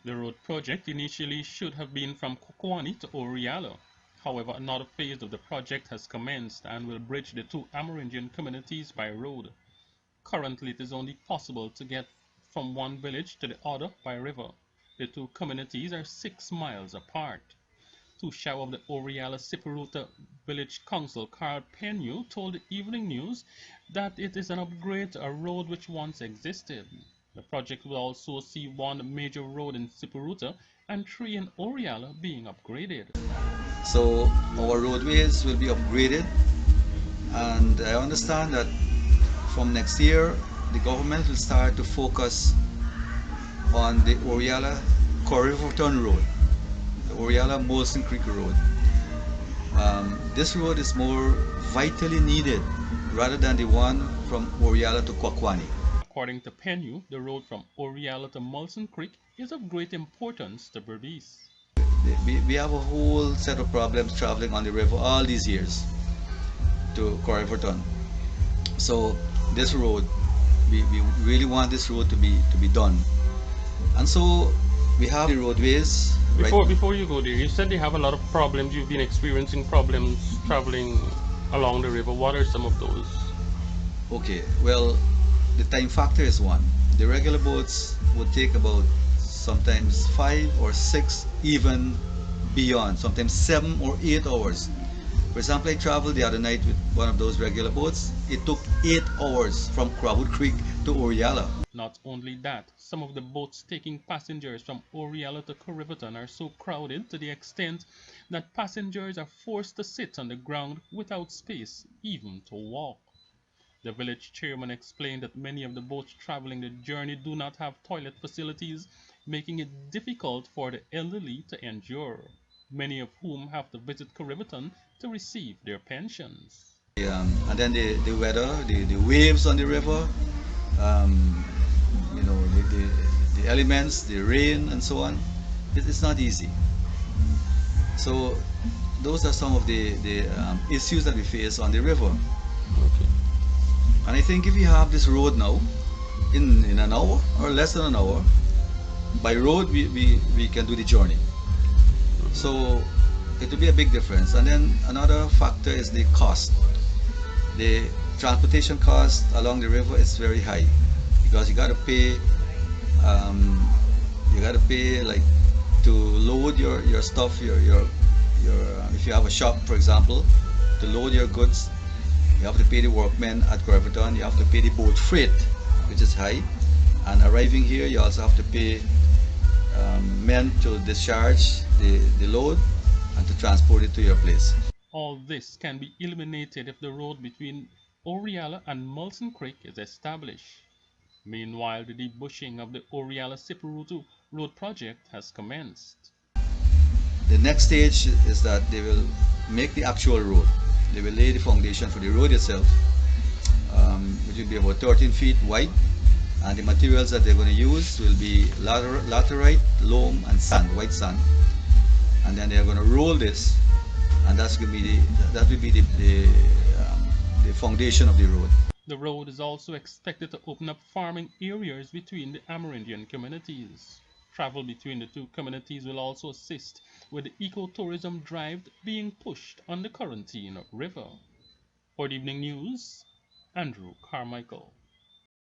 The road project initially should have been from Kokwani to Orealla. However, another phase of the project has commenced and will bridge the two Amerindian communities by road. Currently, it is only possible to get from one village to the other by river. The two communities are 6 miles apart. Tushao of the Orealla Siparuta Village Council, Carl Penyu, told the Evening News that it is an upgrade to a road which once existed. The project will also see one major road in Siparuta and three in Orealla being upgraded. So our roadways will be upgraded, and I understand that from next year the government will start to focus on the Orealla Corriverton Road, the Orealla Molson Creek Road. This road is more vitally needed rather than the one from Orealla to Kwakwani. According to Penyu, the road from Orealla to Molson Creek is of great importance to Berbice. We have a whole set of problems traveling on the river all these years to Corriverton. So this road, we really want this road to be done. And so we have the roadways. Before you go there, you said they have a lot of problems. You've been experiencing problems traveling along the river. What are some of those? Okay, well, the time factor is one. The regular boats would take about sometimes 5 or 6, even beyond, sometimes 7 or 8 hours. For example, I traveled the other night with one of those regular boats. It took 8 hours from Crowwood Creek to Orealla. Not only that, some of the boats taking passengers from Orealla to Corriverton are so crowded to the extent that passengers are forced to sit on the ground without space, even to walk. The village chairman explained that many of the boats traveling the journey do not have toilet facilities, making it difficult for the elderly to endure, many of whom have to visit Corriverton to receive their pensions. And then the weather, the waves on the river, um, you know, the elements, the rain and so on. It's not easy. So those are some of the issues that we face on the river. Okay. And I think if we have this road now, in an hour or less than an hour, by road we can do the journey. So it will be a big difference. And then another factor is the cost. The transportation cost along the river is very high because you got to pay. Like to load your stuff, if you have a shop, for example, to load your goods, you have to pay the workmen at Corriverton. You have to pay the boat freight, which is high, and arriving here, you also have to pay men to discharge the load and to transport it to your place. All this can be eliminated if the road between Orealla and Molson Creek is established. Meanwhile, the debushing of the Orealla Siparutu road project has commenced. The next stage is that they will make the actual road. They will lay the foundation for the road itself, which will be about 13 feet wide, and the materials that they're going to use will be laterite, loam, and sand, white sand. And then they're going to roll this, and that will be the foundation of the road. The road is also expected to open up farming areas between the Amerindian communities. Travel between the two communities will also assist with the ecotourism drive being pushed on the Quarantine River. For the Evening News, Andrew Carmichael.